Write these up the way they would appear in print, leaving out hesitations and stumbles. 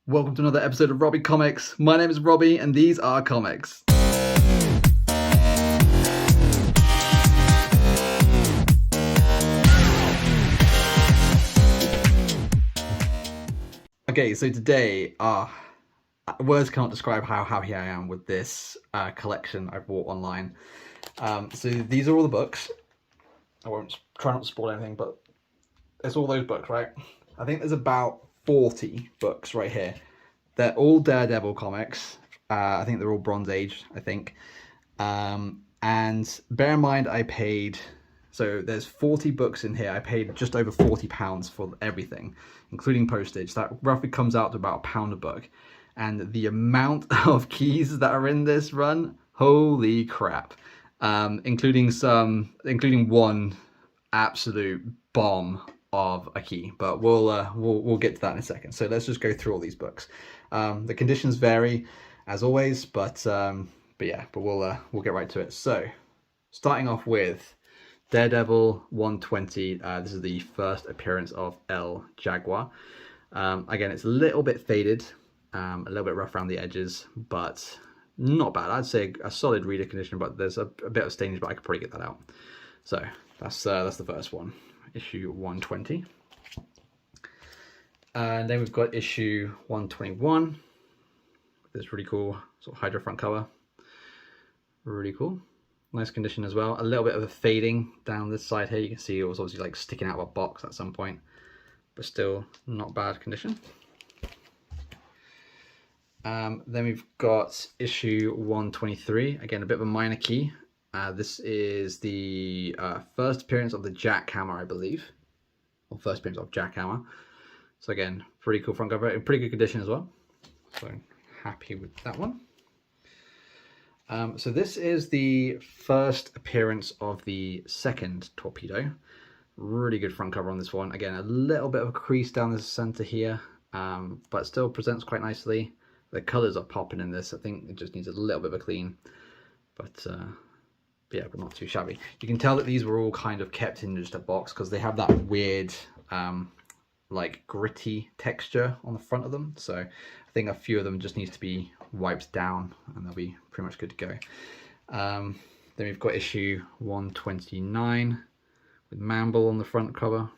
Welcome to another episode of Robbie Comics. My name is Robbie and these are comics. Okay, so today, words can't describe how happy I am with this collection I bought online. So these are all the books. I won't try not to spoil anything, but it's all those books, right? I think there's about 40 books right here. They're all Daredevil comics. I think they're all Bronze Age, I think. And bear in mind, so there's 40 books in here. I paid just over £40 for everything, including postage. That roughly comes out to about £1 a book. And the amount of keys that are in this run, holy crap. Including one absolute bomb of a key, but we'll get to that in a second. So let's just go through all these books. The conditions vary as always, but we'll get right to it. So starting off with Daredevil 120. This is the first appearance of El Jaguar. Again, it's a little bit faded, a little bit rough around the edges, but not bad. I'd say a solid reader condition, but there's a bit of stainage, but I could probably get that out. So that's the first one, issue 120. And then we've got issue 121. This really cool sort of Hydra front cover. Really cool. Nice condition as well. A little bit of a fading down this side here. You can see it was obviously like sticking out of a box at some point, but still not bad condition. Then we've got issue 123. Again, a bit of a minor key. This is the first appearance of the Jackhammer, I believe. Or first appearance of Jackhammer. So again, pretty cool front cover. In pretty good condition as well. So happy with that one. So this is the first appearance of the second Torpedo. Really good front cover on this one. Again, a little bit of a crease down the center here, but still presents quite nicely. The colors are popping in this. I think it just needs a little bit of a clean, but not too shabby. You can tell that these were all kind of kept in just a box because they have that weird like gritty texture on the front of them. So I think a few of them just needs to be wiped down and they'll be pretty much good to go. Then we've got issue 129 with Mamble on the front cover.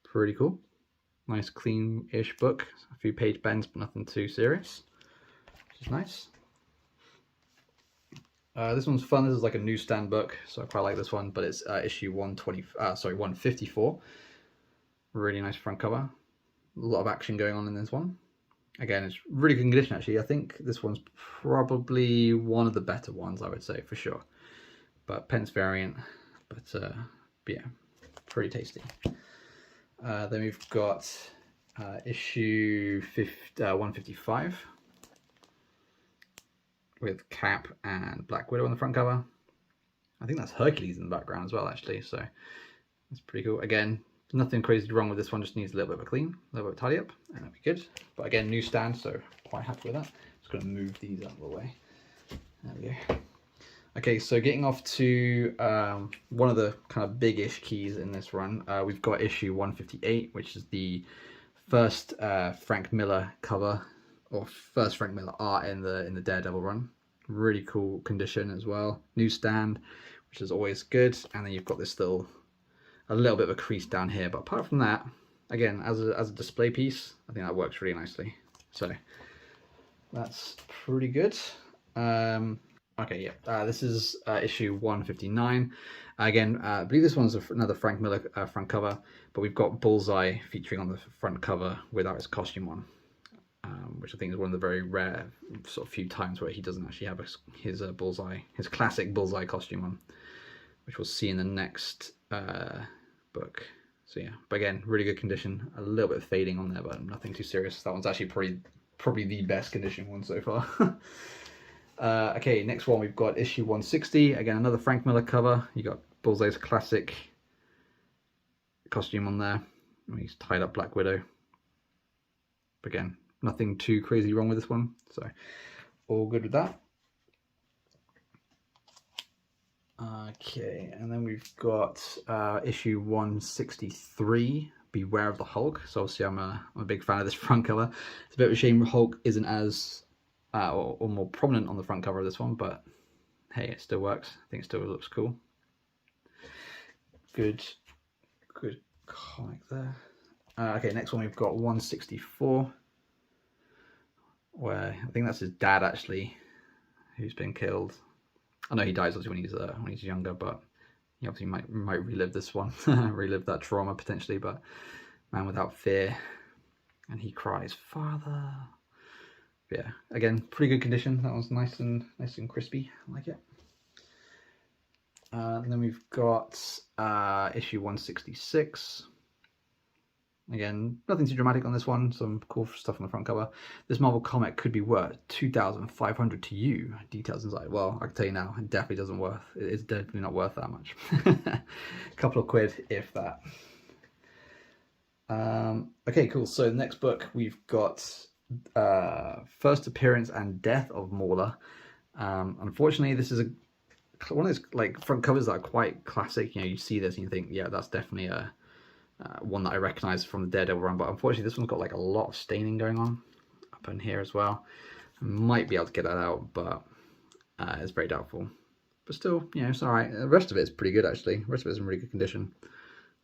Pretty cool. Nice clean-ish book. A few page bends, but nothing too serious, which is nice. This one's fun. This is like a newsstand book, so I quite like this one, but it's issue 154. Really nice front cover. A lot of action going on in this one. Again, it's really good condition actually. I think this one's probably one of the better ones, I would say, for sure. But pence variant, but yeah, pretty tasty. Then we've got issue 155 with Cap and Black Widow on the front cover. I think that's Hercules in the background as well, actually, so that's pretty cool. Again, nothing crazy wrong with this one, just needs a little bit of a clean, a little bit of a tidy up, and that'll be good. But again, newsstand, so quite happy with that. Just going to move these out of the way. There we go. Okay, so getting off to one of the kind of big-ish keys in this run, we've got issue 158, which is the first Frank Miller cover, or first Frank Miller art in the Daredevil run. Really cool condition as well. Newsstand, which is always good, and then you've got this a little bit of a crease down here. But apart from that, again, as a display piece, I think that works really nicely. So that's pretty good. Okay, yeah, this is issue 159. Again, I believe this one's another Frank Miller front cover, but we've got Bullseye featuring on the front cover without his costume on, which I think is one of the very rare sort of few times where he doesn't actually have his Bullseye, his classic Bullseye costume on, which we'll see in the next book. So yeah, but again, really good condition. A little bit of fading on there, but nothing too serious. That one's actually probably the best condition one so far. Okay, next one we've got issue 160. Again, another Frank Miller cover. You got Bullseye's classic costume on there. He's tied up Black Widow. But again, nothing too crazy wrong with this one, so all good with that. Okay, and then we've got issue 163 Beware of the Hulk. So obviously I'm a big fan of this front cover. It's a bit of a shame Hulk isn't as or more prominent on the front cover of this one, but hey, it still works. I think it still looks cool. Good comic there. Okay, next one we've got 164, where I think that's his dad actually, who's been killed. I know he dies obviously when he's younger, but he obviously might relive this one, relive that trauma potentially. But Man Without Fear, and he cries, "Father." Yeah, again, pretty good condition. That was nice and crispy. I like it. And then we've got issue 166. Again, nothing too dramatic on this one. Some cool stuff on the front cover. This Marvel comic could be worth $2,500 to you. Details inside. Well, I can tell you now, it definitely doesn't worth. It is definitely not worth that much. A couple of quid, if that. Okay, cool. So the next book we've got First Appearance and Death of Mauler. Unfortunately, this is one of those like front covers that are quite classic. You know, you see this and you think, yeah, that's definitely a one that I recognize from the Daredevil run, but unfortunately this one's got like a lot of staining going on up in here as well. I might be able to get that out, but it's very doubtful. But still, you know, it's all right. The rest of it is pretty good actually. The rest of it is in really good condition,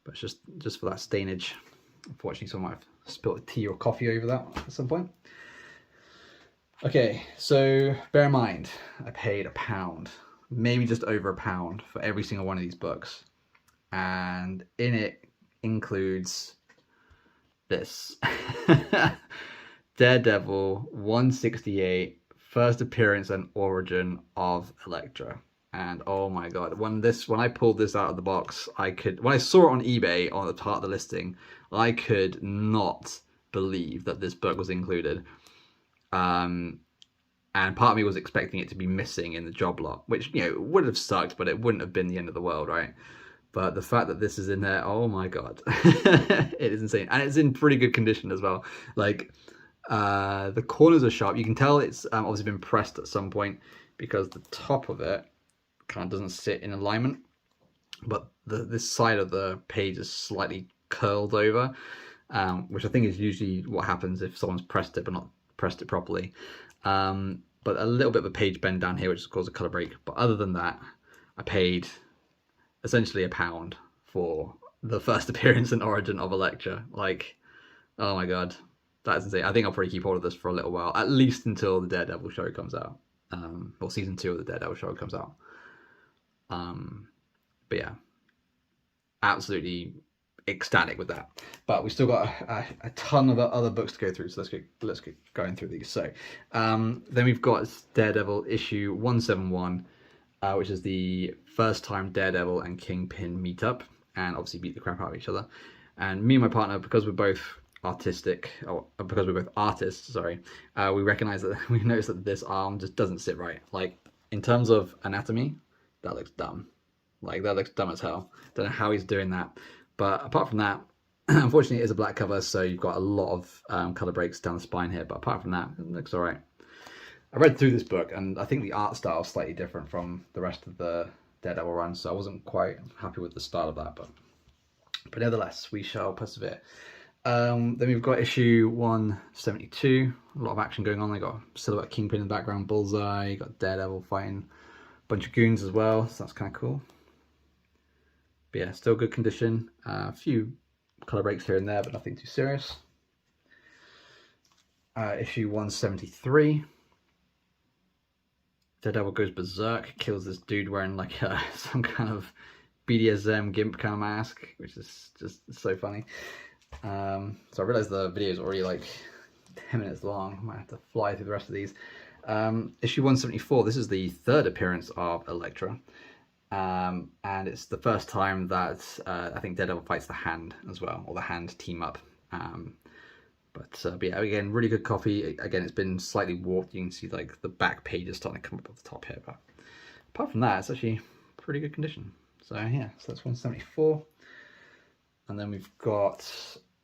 but it's just for that stainage. Unfortunately, someone might have spilled tea or coffee over that at some point. Okay, so bear in mind, I paid £1, maybe just over £1 for every single one of these books, and in it includes this Daredevil 168, First Appearance and Origin of Elektra. And oh my god, when I pulled this out of the box, when I saw it on eBay on the top of the listing, I could not believe that this book was included. And part of me was expecting it to be missing in the job lot, which, you know, would have sucked, but it wouldn't have been the end of the world, right? But the fact that this is in there, oh my god, it is insane. And it's in pretty good condition as well. Like, the corners are sharp. You can tell it's obviously been pressed at some point because the top of it kind of doesn't sit in alignment. But this side of the page is slightly curled over, which I think is usually what happens if someone's pressed it but not pressed it properly. But a little bit of a page bend down here, which causes a colour break. But other than that, I paid essentially £1 for the First Appearance and Origin of Elektra. Like, oh my god, that's insane. I think I'll probably keep hold of this for a little while, at least until the Daredevil show comes out, or season 2 of the Daredevil show comes out. But yeah, absolutely ecstatic with that. But we still got a ton of other books to go through, so let's get going through these. So then we've got Daredevil issue 171, which is the first time Daredevil and Kingpin meet up and obviously beat the crap out of each other. And me and my partner, because we're both artists, sorry, we recognize that we notice that this arm just doesn't sit right. Like, in terms of anatomy, that looks dumb. Like, that looks dumb as hell. Don't know how he's doing that. But apart from that, unfortunately it is a black cover, so you've got a lot of color breaks down the spine here. But apart from that, it looks all right. I read through this book, and I think the art style is slightly different from the rest of the Daredevil run, so I wasn't quite happy with the style of that. But nevertheless, we shall persevere. Then we've got issue 172. A lot of action going on. They got silhouette Kingpin in the background, Bullseye. You got Daredevil fighting a bunch of goons as well, so that's kind of cool. But yeah, still good condition. A few color breaks here and there, but nothing too serious. Issue 173. Daredevil goes berserk, kills this dude wearing like some kind of BDSM gimp kind of mask, which is just so funny. So I realize the video is already like 10 minutes long. I might have to fly through the rest of these. Issue 174, this is the third appearance of Elektra. And it's the first time that I think Daredevil fights the Hand as well, or the Hand team up. But yeah, again, really good copy. Again, it's been slightly warped. You can see like the back page is starting to come up at the top here. But apart from that, it's actually pretty good condition. So yeah, so that's 174. And then we've got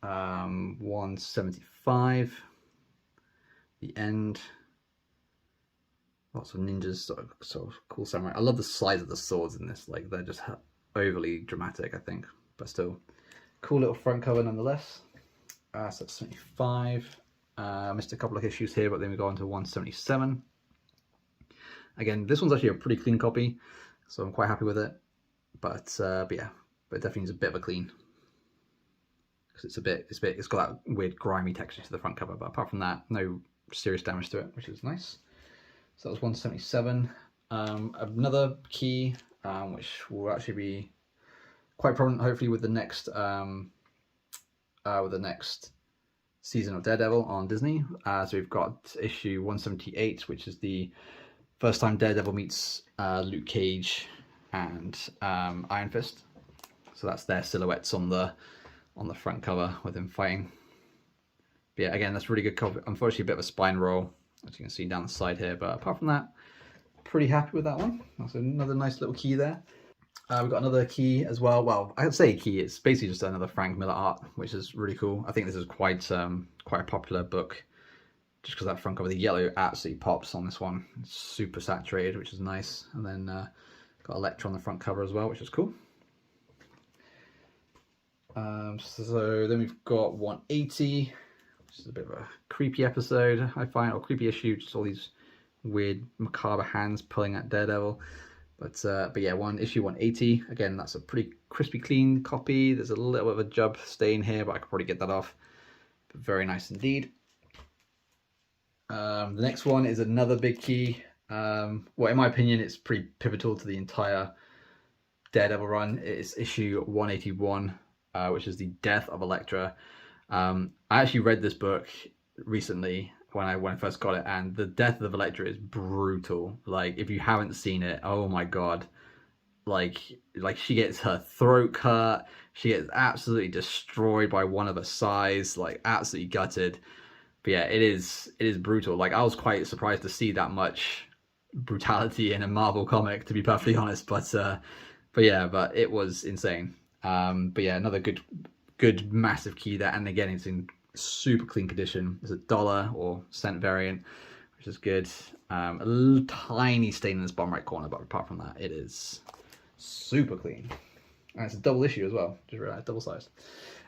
175. The End. Lots of ninjas, sort of cool samurai. I love the size of the swords in this. Like, they're just overly dramatic, I think, but still Cool little front cover nonetheless. So that's 75. Missed a couple of issues here, but then we go on to 177. Again, this one's actually a pretty clean copy, so I'm quite happy with it. But yeah, but it definitely needs a bit of a clean because it's got that weird grimy texture to the front cover. But apart from that, no serious damage to it, which is nice. So that was 177. Another key, which will actually be quite prominent, hopefully, with the next season of Daredevil on Disney. So we've got issue 178, which is the first time Daredevil meets Luke Cage and Iron Fist. So that's their silhouettes on the front cover with him fighting. But yeah, again, that's really good cover. Unfortunately, a bit of a spine roll, as you can see down the side here. But apart from that, pretty happy with that one. That's another nice little key there. We've got another key as well. Well, I'd say key. It's basically just another Frank Miller art, which is really cool. I think this is quite a popular book, just because that front cover, the yellow absolutely pops on this one. It's super saturated, which is nice. And then got Elektra on the front cover as well, which is cool. So then we've got 180, which is a bit of a creepy episode, I find, or creepy issue. Just all these weird macabre hands pulling at Daredevil. But yeah, issue 180. Again, that's a pretty crispy clean copy. There's a little bit of a jub stain here, but I could probably get that off. But very nice indeed. The next one is another big key. Well, in my opinion, it's pretty pivotal to the entire Daredevil run. It's issue 181, which is the Death of Elektra. I actually read this book recently when I first got it, and the Death of Elektra is brutal. Like, if you haven't seen it, oh my god, like she gets her throat cut, she gets absolutely destroyed by one of her size, like absolutely gutted. But yeah, it is brutal. Like, I was quite surprised to see that much brutality in a Marvel comic, to be perfectly honest. But it was insane. But yeah, another good massive key there, and again, it's in super clean condition. There's a dollar or cent variant, which is good. A little tiny stain in this bottom right corner, but apart from that, it is super clean. And it's a double issue as well, just realized, double sized.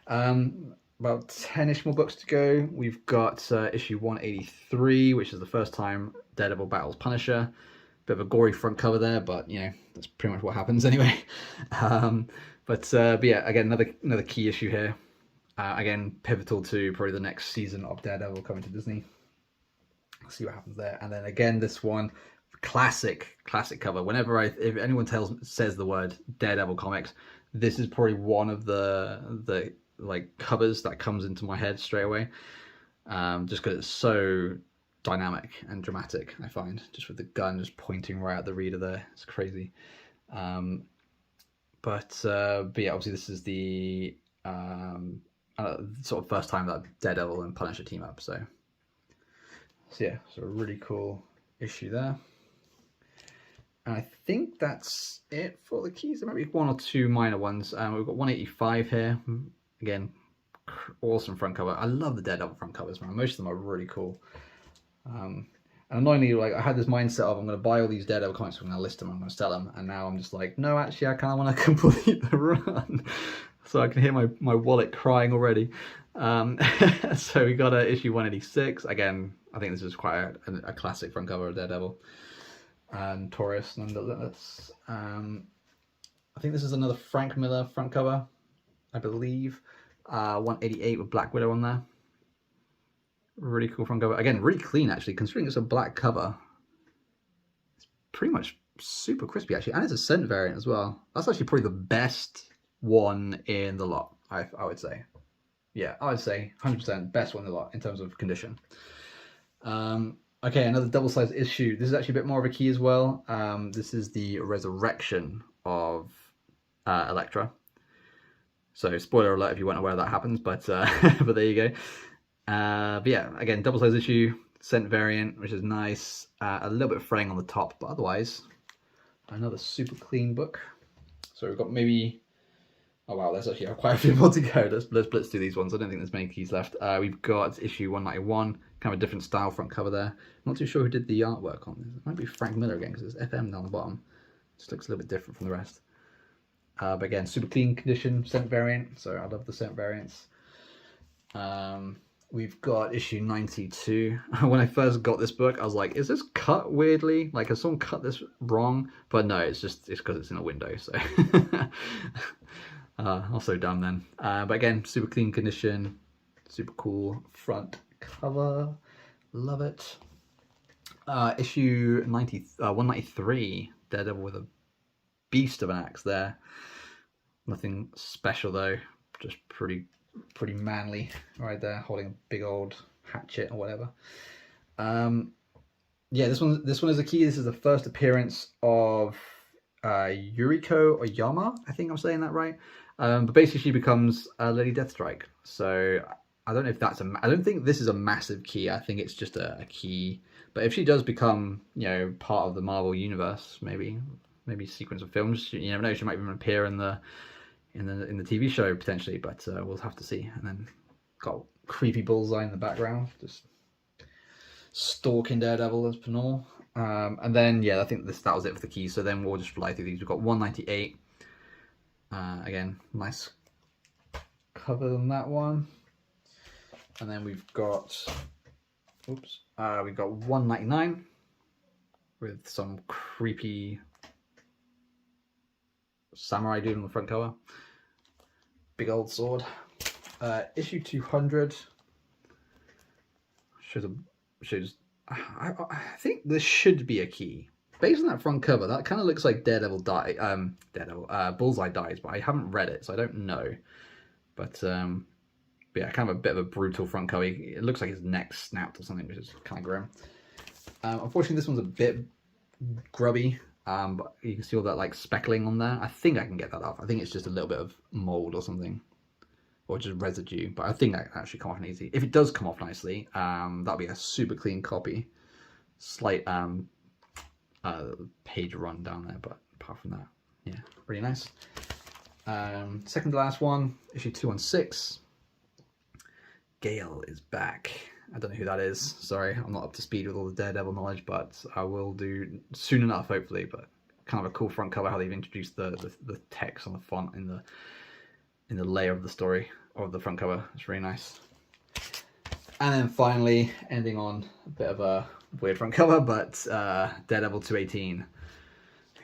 About 10-ish more books to go. We've got issue 183, which is the first time Daredevil battles Punisher. Bit of a gory front cover there, but you know, that's pretty much what happens anyway. But yeah, again, another key issue here. Again, pivotal to probably the next season of Daredevil coming to Disney. Let's see what happens there. And then again, this one, classic cover. Whenever if anyone says the word Daredevil comics, this is probably one of the like covers that comes into my head straight away. Just because it's so dynamic and dramatic, I find, just with the gun just pointing right at the reader there. It's crazy. But yeah, obviously this is the sort of first time that Daredevil and Punisher team up. So yeah, so a really cool issue there. And I think that's it for the keys. There might be one or two minor ones. We've got 185 here. Again, awesome front cover. I love the Daredevil front covers, man. Most of them are really cool. And annoyingly, like, I had this mindset of I'm going to buy all these Daredevil comics, I'm going to list them, I'm going to sell them, and now I'm just like, no, actually, I kind of want to complete the run. So I can hear my wallet crying already. So we got issue 186. Again, I think this is quite a classic front cover of Daredevil. And Taurus, nonetheless. I think this is another Frank Miller front cover, I believe. 188 with Black Widow on there. Really cool front cover. Again, really clean, actually, considering it's a black cover. It's pretty much super crispy, actually. And it's a scent variant as well. That's actually probably the best one in the lot, I would say. Yeah, I would say 100% best one in the lot in terms of condition. Okay, another double-sized issue. This is actually a bit more of a key as well. This is the resurrection of Elektra. So, spoiler alert if you weren't aware that happens, but but there you go. But yeah, again, double-sized issue, scent variant, which is nice. A little bit of fraying on the top, but otherwise, another super clean book. So we've got maybe... Oh wow, there's actually quite a few more to go. Let's blitz through these ones. I don't think there's many keys left. We've got issue 191, kind of a different style front cover there. Not too sure who did the artwork on this. It might be Frank Miller again, because there's FM down the bottom. Just looks a little bit different from the rest. But again, super clean condition, scent variant. So I love the scent variants. We've got issue 92. When I first got this book, I was like, is this cut weirdly? Like, has someone cut this wrong? But no, it's because it's in a window. So also dumb then. But again, super clean condition, super cool front cover. Love it. Issue 193, Daredevil with a beast of an axe there. Nothing special though, just pretty manly right there, holding a big old hatchet or whatever. Yeah, this one is a key. This is the first appearance of Yuriko Oyama. I think I'm saying that right. But basically she becomes Lady Deathstrike. So I don't know if that's I don't think this is a massive key. I think it's just a key. But if she does become, you know, part of the Marvel universe, maybe sequence of films, you never know, she might even appear in the TV show potentially, but we'll have to see. And then got creepy Bullseye in the background, just stalking Daredevil as per normal. And then yeah, I think that was it for the keys. So then we'll just fly through these. We've got 198. Again, nice cover on that one. And then we've got, we've got 199 with some creepy samurai dude on the front cover. Big old sword. Issue 200 shows. I think this should be a key. Based on that front cover, that kind of looks like Bullseye dies, but I haven't read it, so I don't know. But yeah, kind of a bit of a brutal front cover. It looks like his neck snapped or something, which is kind of grim. Unfortunately, this one's a bit grubby. But you can see all that like speckling on there. I think I can get that off. I think it's just a little bit of mold or something, or just residue. But I think that can actually come off easy. If it does come off nicely, that'll be a super clean copy. Slight page run down there, but apart from that, yeah, really nice. Second to last one, issue 216. Gale is back. I don't know who that is. Sorry, I'm not up to speed with all the Daredevil knowledge, but I will do soon enough, hopefully. But kind of a cool front cover, how they've introduced the text on the font in the layer of the story of the front cover. It's really nice. And then finally, ending on a bit of a weird front cover, but Daredevil 218,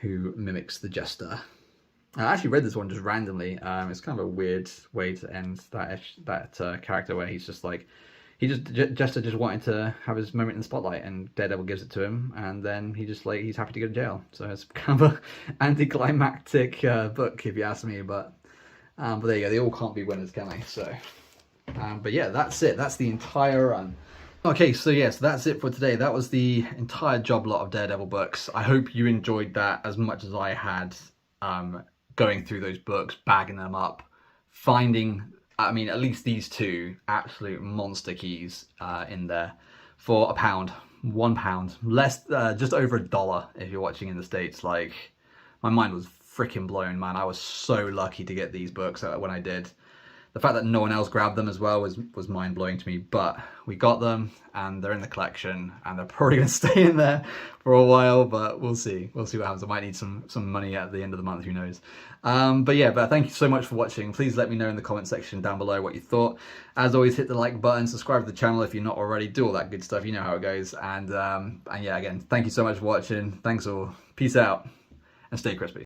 who mimics the Jester. I actually read this one just randomly. It's kind of a weird way to end that character, where he's just like, Jester just wanted to have his moment in the spotlight, and Daredevil gives it to him, and then he's happy to go to jail. So it's kind of an anticlimactic book, if you ask me. But there you go. They all can't be winners, can they? So, but yeah, that's it. That's the entire run. Okay, so yes, that's it for today. That was the entire job lot of Daredevil books. I hope you enjoyed that as much as I had, going through those books, bagging them up, finding, I mean, at least these two absolute monster keys in there for £1, less, just over $1 if you're watching in the States. Like, my mind was freaking blown, man. I was so lucky to get these books when I did. The fact that no one else grabbed them as well was mind-blowing to me, but we got them and they're in the collection, and they're probably going to stay in there for a while, but we'll see what happens. I might need some money at the end of the month, who knows. But yeah, thank you so much for watching. Please let me know in the comment section down below what you thought. As always, hit the like button, subscribe to the channel if you're not already, do all that good stuff, you know how it goes. And yeah, again, thank you so much for watching. Thanks all, peace out, and stay crispy.